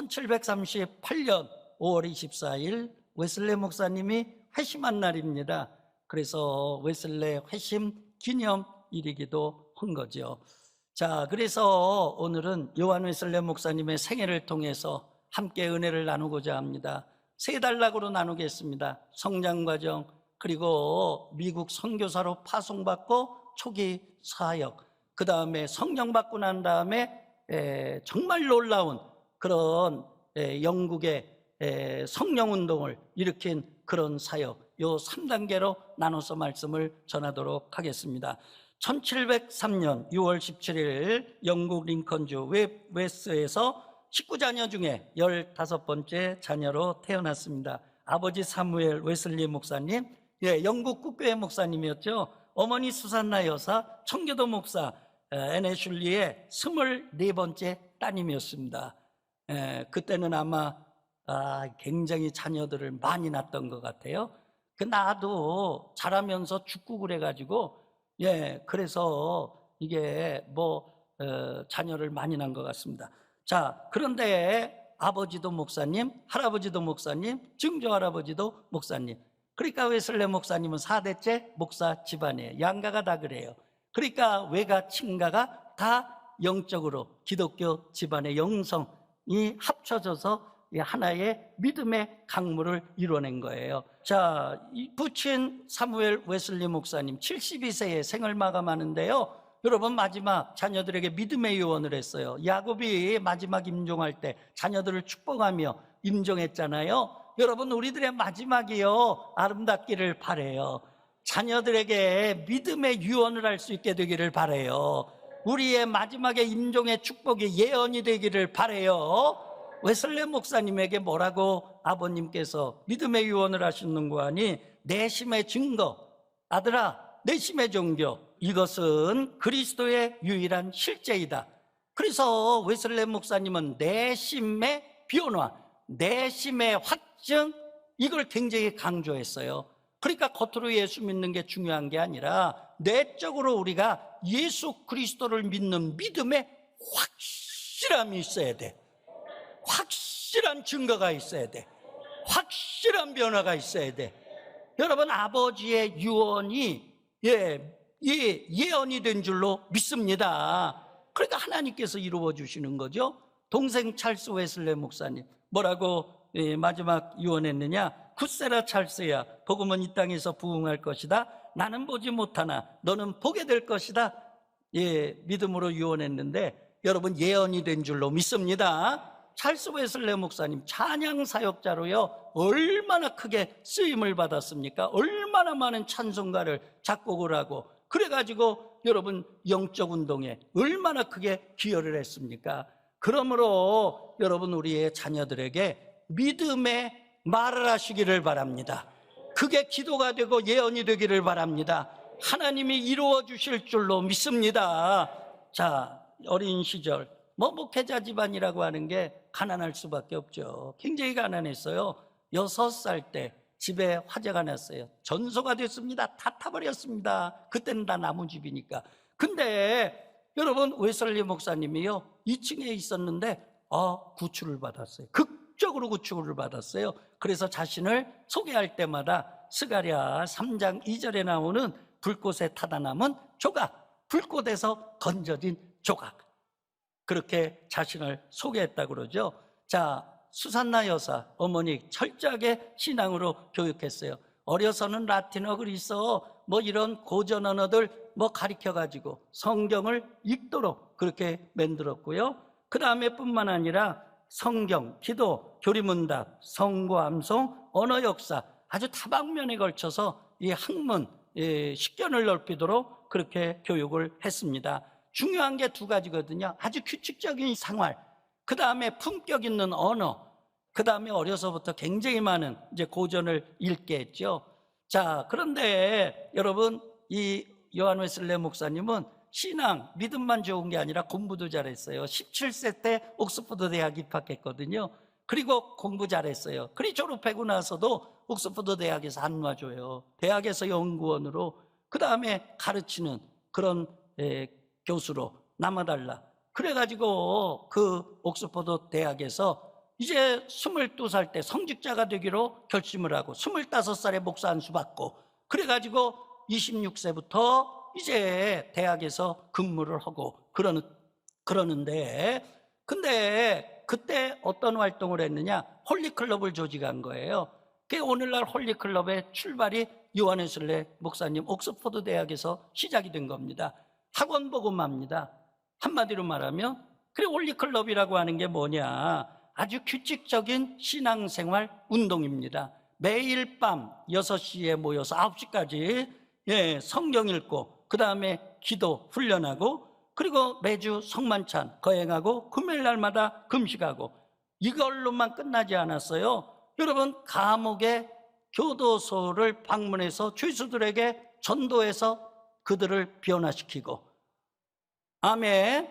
1738년 5월 24일 웨슬레 목사님이 회심한 날입니다. 그래서 웨슬레 회심 기념일이기도 한 거죠. 자, 그래서 오늘은 요한 웨슬레 목사님의 생애를 통해서 함께 은혜를 나누고자 합니다. 세 단락으로 나누겠습니다. 성장과정, 그리고 미국 선교사로 파송받고 초기 사역, 그 다음에 성령 받고 난 다음에 정말 놀라운 그런 영국의 성령운동을 일으킨 그런 사역, 요 3단계로 나눠서 말씀을 전하도록 하겠습니다. 1703년 6월 17일 영국 링컨주 웨스에서 19자녀 중에 15번째 자녀로 태어났습니다. 아버지 사무엘 웨슬리 목사님, 영국 국교회 목사님이었죠. 어머니 수산나 여사, 청교도 목사 애네 슐리의 24번째 따님이었습니다. 그때는 아마 굉장히 자녀들을 많이 낳았던 것 같아요. 나도 자라면서 죽고 그래가지고 그래서 이게 자녀를 많이 낳은 것 같습니다. 자, 그런데 아버지도 목사님, 할아버지도 목사님, 증조할아버지도 목사님. 그러니까 웨슬레 목사님은 4대째 목사 집안이에요. 양가가 다 그래요. 그러니까 외가 친가가 다 영적으로 기독교 집안의 영성이 합쳐져서 하나의 믿음의 강물을 이뤄낸 거예요. 자, 부친 사무엘 웨슬리 목사님 72세에 생을 마감하는데요. 여러분, 마지막 자녀들에게 믿음의 유언을 했어요. 야곱이 마지막 임종할 때 자녀들을 축복하며 임종했잖아요. 여러분, 우리들의 마지막이요 아름답기를 바라요. 자녀들에게 믿음의 유언을 할 수 있게 되기를 바라요. 우리의 마지막에 임종의 축복이 예언이 되기를 바라요. 웨슬레 목사님에게 뭐라고 아버님께서 믿음의 유언을 하셨는고 하니, 내심의 증거, 아들아, 내심의 종교, 이것은 그리스도의 유일한 실제이다. 그래서 웨슬레 목사님은 내심의 변화, 내심의 확증, 이걸 굉장히 강조했어요. 그러니까 겉으로 예수 믿는 게 중요한 게 아니라 내적으로 우리가 예수 그리스도를 믿는 믿음의 확실함이 있어야 돼. 확실한 증거가 있어야 돼. 확실한 변화가 있어야 돼. 여러분, 아버지의 유언이 예언이 된 줄로 믿습니다. 그러니까 하나님께서 이루어 주시는 거죠. 동생 찰스 웨슬레 목사님 뭐라고 마지막 유언했느냐? 굳세라 찰스야, 복음은 이 땅에서 부흥할 것이다. 나는 보지 못하나 너는 보게 될 것이다. 믿음으로 유언했는데 여러분, 예언이 된 줄로 믿습니다. 찰스 웨슬레 목사님 찬양 사역자로요 얼마나 크게 쓰임을 받았습니까? 얼마나 많은 찬송가를 작곡을 하고, 그래가지고 여러분 영적 운동에 얼마나 크게 기여를 했습니까? 그러므로 여러분, 우리의 자녀들에게 믿음의 말을 하시기를 바랍니다. 그게 기도가 되고 예언이 되기를 바랍니다. 하나님이 이루어 주실 줄로 믿습니다. 자, 어린 시절 목회자 집안이라고 하는 게 가난할 수밖에 없죠. 굉장히 가난했어요. 6살 때 집에 화재가 났어요. 전소가 됐습니다. 다 타버렸습니다. 그때는 다 나무집이니까. 근데 여러분, 웨슬리 목사님이요 2층에 있었는데 구출을 받았어요. 극적으로 구출을 받았어요. 그래서 자신을 소개할 때마다 스가랴 3장 2절에 나오는 불꽃에 타다 남은 조각, 불꽃에서 건져진 조각, 그렇게 자신을 소개했다고 그러죠. 자, 수산나 여사 어머니 철저하게 신앙으로 교육했어요. 어려서는 라틴어, 그리스어 이런 고전 언어들 가르쳐가지고 성경을 읽도록 그렇게 만들었고요. 그 다음에 뿐만 아니라 성경, 기도, 교리문답, 성고, 암송, 언어 역사, 아주 다방면에 걸쳐서 이 학문, 식견을 넓히도록 그렇게 교육을 했습니다. 중요한 게 2가지거든요. 아주 규칙적인 생활, 그 다음에 품격 있는 언어, 그 다음에 어려서부터 굉장히 많은 이제 고전을 읽게 했죠. 자, 그런데 여러분, 이 요한 웨슬레 목사님은 신앙, 믿음만 좋은 게 아니라 공부도 잘했어요. 17세 때 옥스퍼드 대학 입학했거든요. 그리고 공부 잘했어요. 그리고 졸업하고 나서도 옥스퍼드 대학에서 안 놔줘요. 대학에서 연구원으로, 그 다음에 가르치는 그런 교수로 남아달라. 그래가지고 그 옥스퍼드 대학에서 이제 22살 때 성직자가 되기로 결심을 하고 25살에 목사 안수 받고 그래가지고 26세부터 이제 대학에서 근무를 하고 그러는데 근데 그때 어떤 활동을 했느냐? 홀리클럽을 조직한 거예요. 그 오늘날 홀리클럽의 출발이 요한웨슬레 목사님 옥스퍼드 대학에서 시작이 된 겁니다. 학원 복음합니다. 한마디로 말하면 그래 홀리클럽이라고 하는 게 뭐냐? 아주 규칙적인 신앙생활 운동입니다. 매일 밤 6시에 모여서 9시까지 성경 읽고 그 다음에 기도 훈련하고 그리고 매주 성만찬 거행하고 금요일 날마다 금식하고 이걸로만 끝나지 않았어요. 여러분 감옥의 교도소를 방문해서 죄수들에게 전도해서 그들을 변화시키고 아멘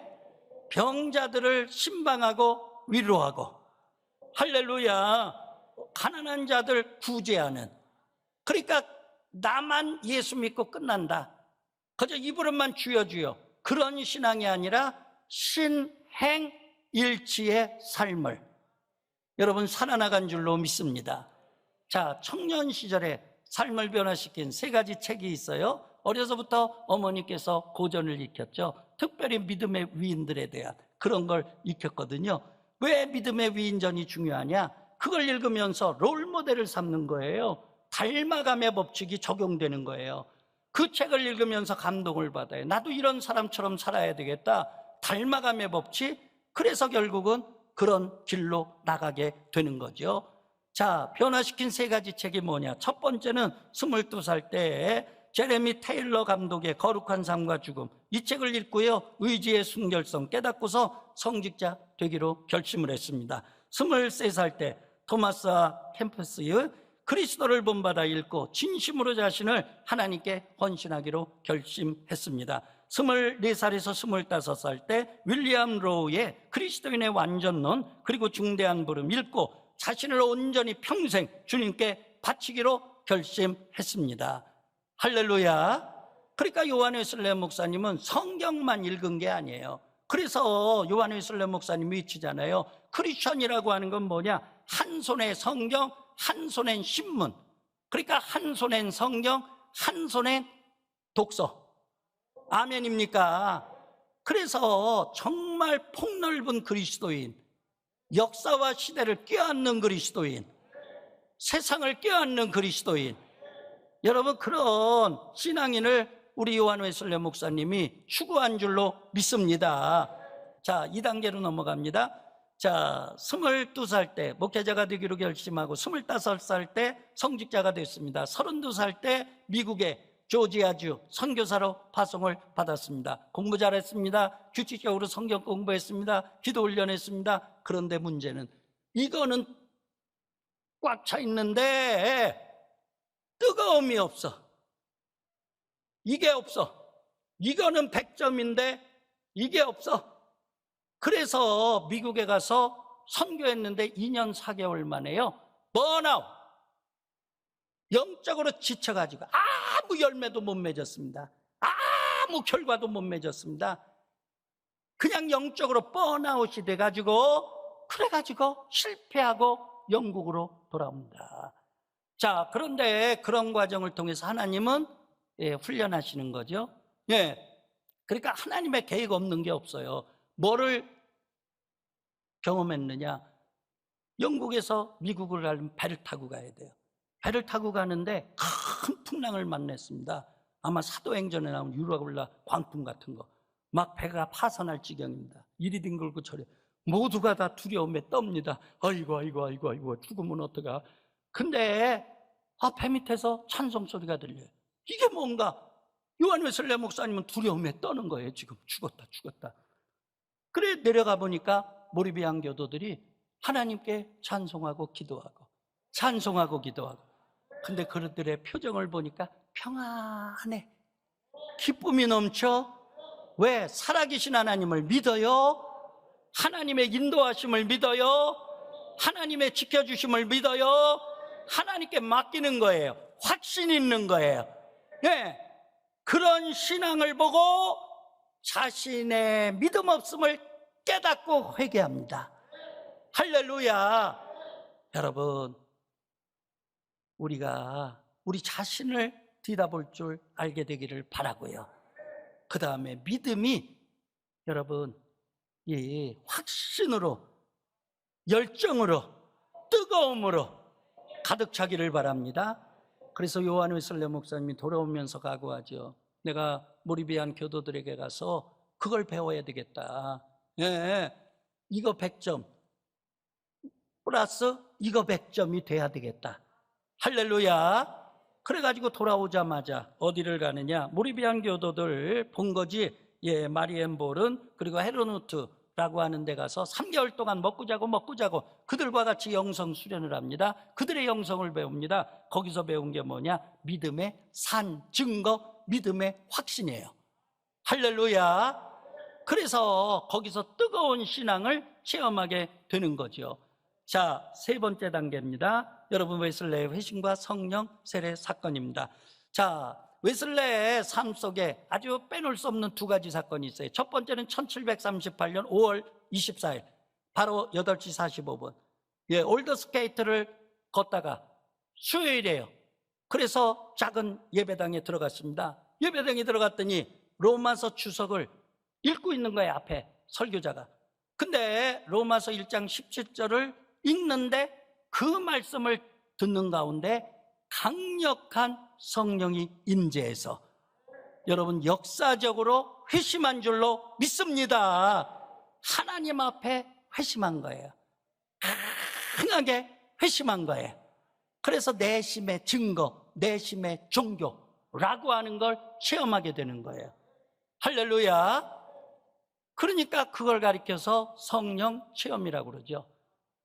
병자들을 신방하고 위로하고 할렐루야 가난한 자들 구제하는 그러니까 나만 예수 믿고 끝난다 그저 입으로만 주여 주여 그런 신앙이 아니라 신행일치의 삶을 여러분 살아나간 줄로 믿습니다. 자, 청년 시절에 삶을 변화시킨 3가지 책이 있어요. 어려서부터 어머니께서 고전을 익혔죠. 특별히 믿음의 위인들에 대한 그런 걸 익혔거든요. 왜 믿음의 위인전이 중요하냐? 그걸 읽으면서 롤모델을 삼는 거예요. 닮아감의 법칙이 적용되는 거예요. 그 책을 읽으면서 감동을 받아요. 나도 이런 사람처럼 살아야 되겠다. 닮아감의 법칙. 그래서 결국은 그런 길로 나가게 되는 거죠. 자, 변화시킨 3가지 책이 뭐냐? 첫 번째는 22살 때 제레미 테일러 감독의 거룩한 삶과 죽음. 이 책을 읽고요. 의지의 순결성 깨닫고서 성직자 되기로 결심을 했습니다. 23살 때 토마스 캠퍼스의 그리스도를 본받아 읽고 진심으로 자신을 하나님께 헌신하기로 결심했습니다. 24살에서 25살 때 윌리엄 로우의 그리스도인의 완전론 그리고 중대한 부름 읽고 자신을 온전히 평생 주님께 바치기로 결심했습니다. 할렐루야. 그러니까 요한웨슬레 목사님은 성경만 읽은 게 아니에요. 그래서 요한웨슬레 목사님이 외치잖아요. 크리스천이라고 하는 건 뭐냐? 한 손에 성경, 한 손엔 신문. 그러니까 한 손엔 성경, 한 손엔 독서. 아멘입니까? 그래서 정말 폭넓은 그리스도인, 역사와 시대를 껴안는 그리스도인, 세상을 껴안는 그리스도인, 여러분 그런 신앙인을 우리 요한웨슬레 목사님이 추구한 줄로 믿습니다. 자, 2단계로 넘어갑니다. 자, 22살 때 목회자가 되기로 결심하고 25살 때 성직자가 됐습니다. 32살 때 미국의 조지아주 선교사로 파송을 받았습니다. 공부 잘했습니다. 규칙적으로 성경 공부했습니다. 기도 훈련했습니다. 그런데 문제는 이거는 꽉 차 있는데 뜨거움이 없어. 이게 없어. 이거는 100점인데 이게 없어. 그래서 미국에 가서 선교했는데 2년 4개월 만에요. 번아웃. 영적으로 지쳐가지고 아무 열매도 못 맺었습니다. 아무 결과도 못 맺었습니다. 그냥 영적으로 번아웃이 돼가지고 그래가지고 실패하고 영국으로 돌아옵니다. 자, 그런데 그런 과정을 통해서 하나님은 훈련하시는 거죠. 그러니까 하나님의 계획 없는 게 없어요. 뭐를 경험했느냐? 영국에서 미국을 가려면 배를 타고 가야 돼요. 배를 타고 가는데 큰 풍랑을 만났습니다. 아마 사도행전에 나온 유라굴라 광풍 같은 거. 막 배가 파산할 지경입니다. 이리 뒹굴고 저리 모두가 다 두려움에 떱니다. 아이고 죽으면 어떡하. 근데 배 밑에서 찬송 소리가 들려요. 이게 뭔가? 요한웨슬레 목사님은 두려움에 떠는 거예요. 지금 죽었다. 그래 내려가 보니까 모리비안 교도들이 하나님께 찬송하고 기도하고 근데 그들의 표정을 보니까 평안해. 기쁨이 넘쳐. 왜? 살아계신 하나님을 믿어요. 하나님의 인도하심을 믿어요. 하나님의 지켜주심을 믿어요. 하나님께 맡기는 거예요. 확신 있는 거예요. 그런 신앙을 보고 자신의 믿음 없음을 깨닫고 회개합니다. 할렐루야. 여러분, 우리가 우리 자신을 뒤다볼 줄 알게 되기를 바라고요. 그 다음에 믿음이 여러분 이 확신으로, 열정으로, 뜨거움으로 가득 차기를 바랍니다. 그래서 요한 웨슬레 목사님이 돌아오면서 각오하죠. 내가 모리비안 교도들에게 가서 그걸 배워야 되겠다. 예, 이거 100점 플러스 이거 100점이 돼야 되겠다. 할렐루야. 그래가지고 돌아오자마자 어디를 가느냐, 모리비안 교도들 본거지, 예, 마리엔볼은 그리고 헤르누트라고 하는 데 가서 3개월 동안 먹고 자고 그들과 같이 영성 수련을 합니다. 그들의 영성을 배웁니다. 거기서 배운 게 뭐냐? 믿음의 산, 증거, 믿음의 확신이에요. 할렐루야. 그래서 거기서 뜨거운 신앙을 체험하게 되는 거죠. 자, 세 번째 단계입니다. 여러분, 웨슬레의 회심과 성령 세례 사건입니다. 자, 웨슬레의 삶 속에 아주 빼놓을 수 없는 두 가지 사건이 있어요. 첫 번째는 1738년 5월 24일 바로 8시 45분 예, 올드스케이트를 걷다가 수요일이에요. 그래서 작은 예배당에 들어갔습니다. 예배당에 들어갔더니 로마서 주석을 읽고 있는 거예요. 앞에 설교자가. 근데 로마서 1장 17절을 읽는데 그 말씀을 듣는 가운데 강력한 성령이 임재해서 여러분 역사적으로 회심한 줄로 믿습니다. 하나님 앞에 회심한 거예요. 강하게 회심한 거예요. 그래서 내심의 증거, 내심의 종교라고 하는 걸 체험하게 되는 거예요. 할렐루야. 그러니까 그걸 가리켜서 성령 체험이라고 그러죠.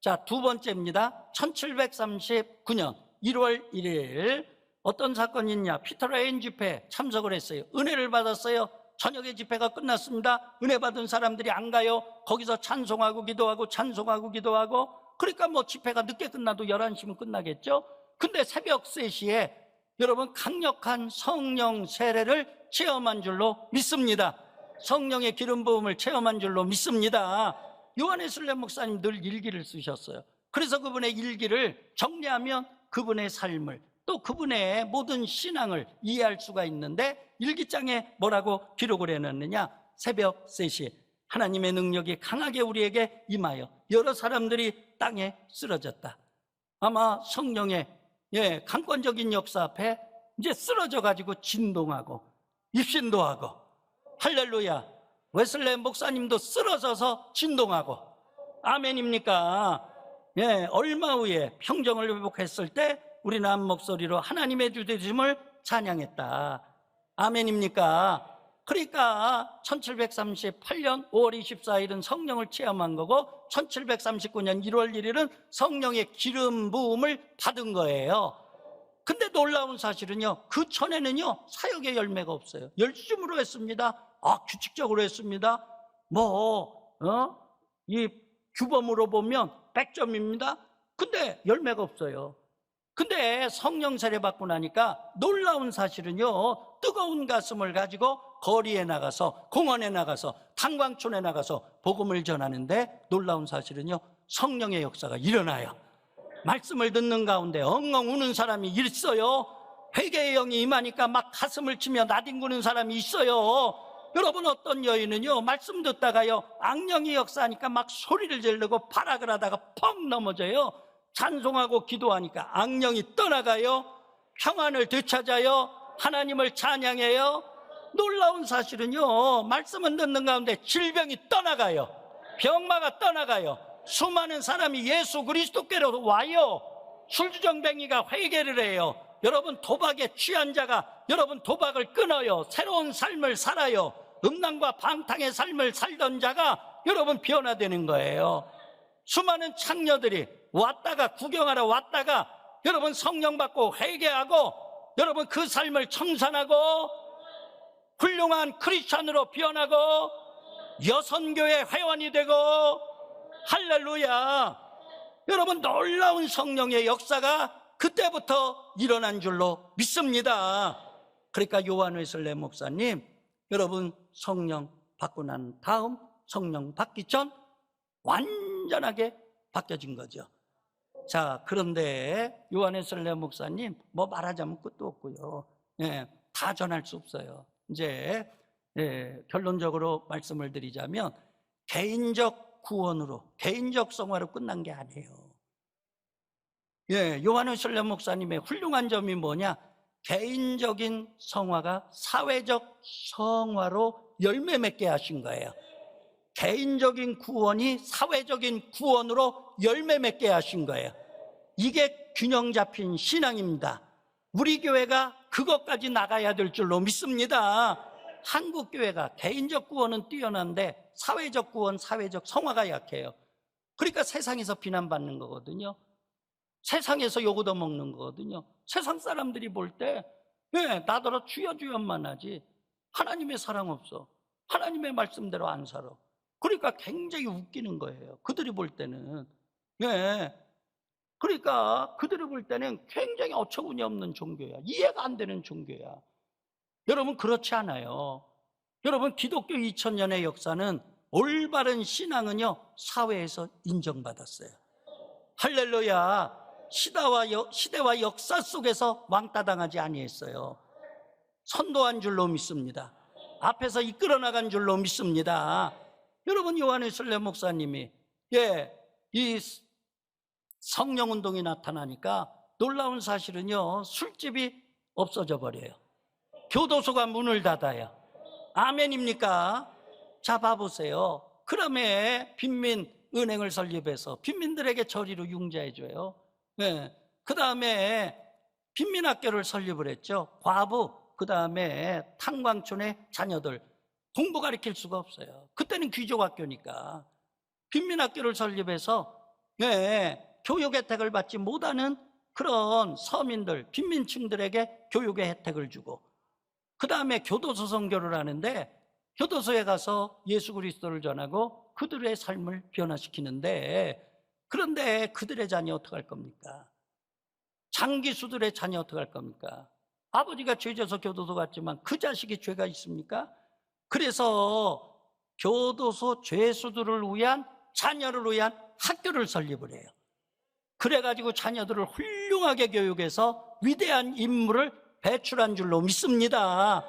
자, 두 번째입니다. 1739년 1월 1일 어떤 사건이 있냐? 피터 레인 집회에 참석을 했어요. 은혜를 받았어요. 저녁에 집회가 끝났습니다. 은혜 받은 사람들이 안 가요. 거기서 찬송하고 기도하고 찬송하고 기도하고. 그러니까 뭐 집회가 늦게 끝나도 11시면 끝나겠죠. 근데 새벽 3시에 여러분 강력한 성령 세례를 체험한 줄로 믿습니다. 성령의 기름 부음을 체험한 줄로 믿습니다. 요한 웨슬레 목사님 늘 일기를 쓰셨어요. 그래서 그분의 일기를 정리하면 그분의 삶을 또 그분의 모든 신앙을 이해할 수가 있는데 일기장에 뭐라고 기록을 해놨느냐? 새벽 3시 하나님의 능력이 강하게 우리에게 임하여 여러 사람들이 땅에 쓰러졌다. 아마 성령의 강권적인 역사 앞에 이제 쓰러져가지고 진동하고 입신도 하고 할렐루야. 웨슬레 목사님도 쓰러져서 진동하고 아멘입니까? 예, 얼마 후에 평정을 회복했을 때 우리는 한 목소리로 하나님의 주되심을 찬양했다. 아멘입니까? 그러니까 1738년 5월 24일은 성령을 체험한 거고 1739년 1월 1일은 성령의 기름 부음을 받은 거예요. 근데 놀라운 사실은요, 그 전에는요 사역의 열매가 없어요. 열심으로 했습니다. 규칙적으로 했습니다. 이 규범으로 보면 100점입니다. 근데 열매가 없어요. 근데 성령 세례 받고 나니까 놀라운 사실은요, 뜨거운 가슴을 가지고 거리에 나가서, 공원에 나가서, 탄광촌에 나가서 복음을 전하는데 놀라운 사실은요, 성령의 역사가 일어나요. 말씀을 듣는 가운데 엉엉 우는 사람이 있어요. 회개의 영이 임하니까 막 가슴을 치며 나뒹구는 사람이 있어요. 여러분, 어떤 여인은요 말씀 듣다가요 악령이 역사하니까 막 소리를 지르고 발악을 하다가 펑 넘어져요. 찬송하고 기도하니까 악령이 떠나가요. 평안을 되찾아요. 하나님을 찬양해요. 놀라운 사실은요, 말씀은 듣는 가운데 질병이 떠나가요. 병마가 떠나가요. 수많은 사람이 예수 그리스도께로 와요. 술주정뱅이가 회개를 해요. 여러분, 도박에 취한 자가 여러분 도박을 끊어요. 새로운 삶을 살아요. 음란과 방탕의 삶을 살던 자가 여러분 변화되는 거예요. 수많은 창녀들이 왔다가 구경하러 왔다가 여러분 성령 받고 회개하고 여러분 그 삶을 청산하고 훌륭한 크리스찬으로 변하고 여선교회 회원이 되고 할렐루야. 여러분, 놀라운 성령의 역사가 그때부터 일어난 줄로 믿습니다. 그러니까 요한 웨슬레 목사님, 여러분 성령 받고 난 다음, 성령 받기 전 완전하게 바뀌어진 거죠. 자, 그런데 요한웨슬레 목사님 뭐 말하자면 끝도 없고요. 다 전할 수 없어요. 이제 결론적으로 말씀을 드리자면 개인적 구원으로, 개인적 성화로 끝난 게 아니에요. 요한웨슬레 목사님의 훌륭한 점이 뭐냐? 개인적인 성화가 사회적 성화로 열매 맺게 하신 거예요. 개인적인 구원이 사회적인 구원으로 열매 맺게 하신 거예요. 이게 균형 잡힌 신앙입니다. 우리 교회가 그것까지 나가야 될 줄로 믿습니다. 한국 교회가 개인적 구원은 뛰어난데 사회적 구원, 사회적 성화가 약해요. 그러니까 세상에서 비난받는 거거든요. 세상에서 욕 얻어먹는 거거든요. 세상 사람들이 볼 때 나더러 주여 주여만 하지 하나님의 사랑 없어, 하나님의 말씀대로 안 살아. 그러니까 굉장히 웃기는 거예요. 그들이 볼 때는. 그러니까 그들이 볼 때는 굉장히 어처구니 없는 종교야. 이해가 안 되는 종교야. 여러분, 그렇지 않아요. 여러분, 기독교 2000년의 역사는, 올바른 신앙은요 사회에서 인정받았어요. 할렐루야. 시대와 역사 속에서 왕따당하지 아니했어요. 선도한 줄로 믿습니다. 앞에서 이끌어 나간 줄로 믿습니다. 여러분, 요한웨슬레 목사님이 이 성령운동이 나타나니까 놀라운 사실은요, 술집이 없어져 버려요. 교도소가 문을 닫아요. 아멘입니까? 자, 봐보세요. 그다음에 빈민은행을 설립해서 빈민들에게 저리로 융자해줘요. 그 다음에 빈민학교를 설립을 했죠. 과부, 그 다음에 탄광촌의 자녀들 공부 가르칠 수가 없어요. 그때는 귀족학교니까. 빈민학교를 설립해서 교육 혜택을 받지 못하는 그런 서민들, 빈민층들에게 교육의 혜택을 주고, 그 다음에 교도소 선교를 하는데 교도소에 가서 예수 그리스도를 전하고 그들의 삶을 변화시키는데, 그런데 그들의 자녀 어떡할 겁니까? 장기수들의 자녀 어떡할 겁니까? 아버지가 죄져서 교도소 갔지만 그 자식이 죄가 있습니까? 그래서 교도소 죄수들을 위한, 자녀를 위한 학교를 설립을 해요. 그래가지고 자녀들을 훌륭하게 교육해서 위대한 인물을 배출한 줄로 믿습니다.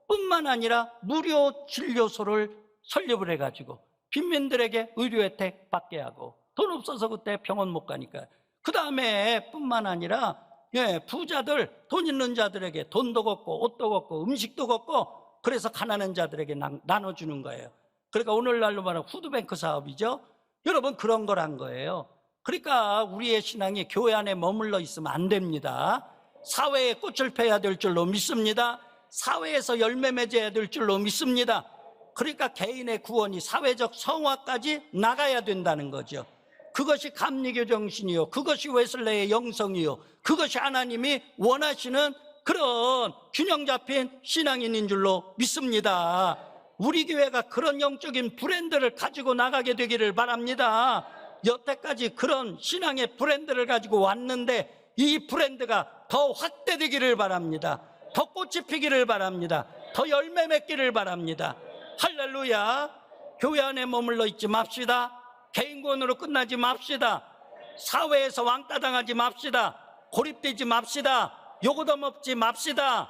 뿐만 아니라 무료 진료소를 설립을 해가지고 빈민들에게 의료 혜택 받게 하고, 돈 없어서 그때 병원 못 가니까. 그 다음에 뿐만 아니라 부자들, 돈 있는 자들에게 돈도 걷고 옷도 걷고 음식도 걷고, 그래서 가난한 자들에게 나눠주는 거예요. 그러니까 오늘날로 말하면 푸드뱅크 사업이죠. 여러분, 그런 걸 한 거예요. 그러니까 우리의 신앙이 교회 안에 머물러 있으면 안 됩니다. 사회에 꽃을 펴야 될 줄로 믿습니다. 사회에서 열매 맺어야 될 줄로 믿습니다. 그러니까 개인의 구원이 사회적 성화까지 나가야 된다는 거죠. 그것이 감리교 정신이요, 그것이 웨슬레의 영성이요, 그것이 하나님이 원하시는 그런 균형 잡힌 신앙인인 줄로 믿습니다. 우리 교회가 그런 영적인 브랜드를 가지고 나가게 되기를 바랍니다. 여태까지 그런 신앙의 브랜드를 가지고 왔는데 이 브랜드가 더 확대되기를 바랍니다. 더 꽃이 피기를 바랍니다. 더 열매 맺기를 바랍니다. 할렐루야. 교회 안에 머물러 있지 맙시다. 개인권으로 끝나지 맙시다. 사회에서 왕따당하지 맙시다. 고립되지 맙시다. 욕 얻어먹지 맙시다.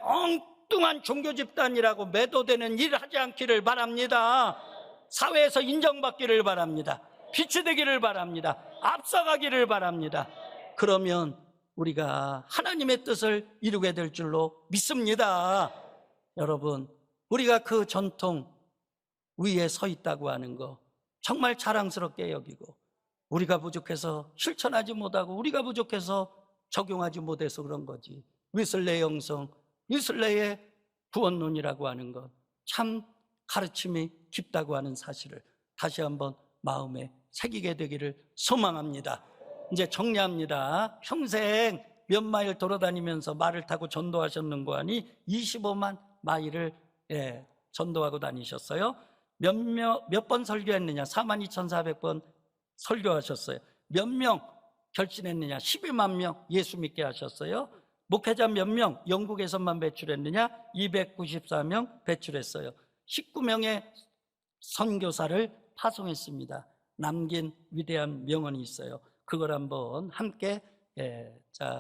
엉뚱한 종교 집단이라고 매도되는 일 하지 않기를 바랍니다. 사회에서 인정받기를 바랍니다. 빛이 되기를 바랍니다. 앞서가기를 바랍니다. 그러면 우리가 하나님의 뜻을 이루게 될 줄로 믿습니다. 여러분, 우리가 그 전통 위에 서 있다고 하는 거 정말 자랑스럽게 여기고, 우리가 부족해서 실천하지 못하고 우리가 부족해서 적용하지 못해서 그런 거지. 웨슬레의 영성, 웨슬레의 구원론이라고 하는 것, 참 가르침이 깊다고 하는 사실을 다시 한번 마음에 새기게 되기를 소망합니다. 이제 정리합니다. 평생 몇 마일 돌아다니면서 말을 타고 전도하셨는고 하니 25만 마일을 전도하고 다니셨어요. 몇 번 설교했느냐? 42,400번 설교하셨어요. 몇 명 결신했느냐? 12만 명 예수 믿게 하셨어요. 목회자 몇 명 영국에서만 배출했느냐? 294명 배출했어요. 19명의 선교사를 파송했습니다. 남긴 위대한 명언이 있어요. 그걸 한번 함께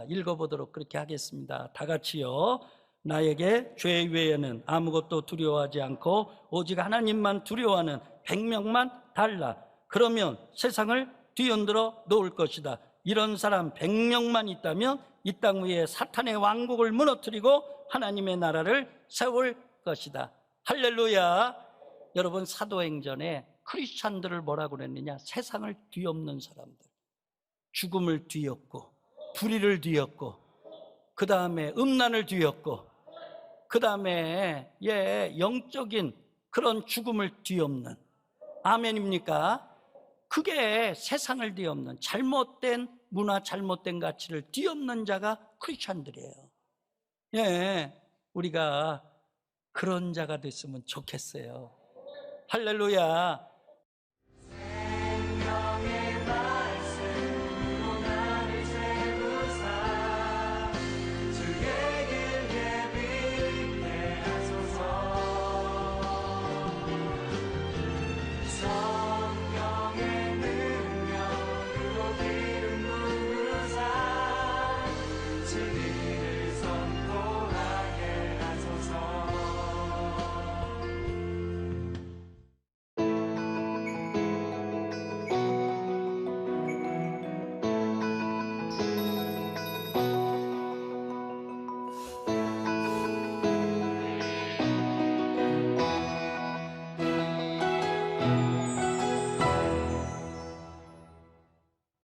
읽어보도록 그렇게 하겠습니다. 다 같이요. 나에게 죄 외에는 아무것도 두려워하지 않고 오직 하나님만 두려워하는 100명만 달라. 그러면 세상을 뒤흔들어 놓을 것이다. 이런 사람 100명만 있다면 이 땅 위에 사탄의 왕국을 무너뜨리고 하나님의 나라를 세울 것이다. 할렐루야. 여러분, 사도행전에 크리스찬들을 뭐라고 그랬느냐? 세상을 뒤엎는 사람들, 죽음을 뒤엎고 불의를 뒤엎고 그 다음에 음란을 뒤엎고 그 다음에 영적인 그런 죽음을 뒤엎는, 아멘입니까? 그게 세상을 뒤엎는, 잘못된 문화, 잘못된 가치를 뒤엎는 자가 크리스찬들이에요. 우리가 그런 자가 됐으면 좋겠어요. 할렐루야.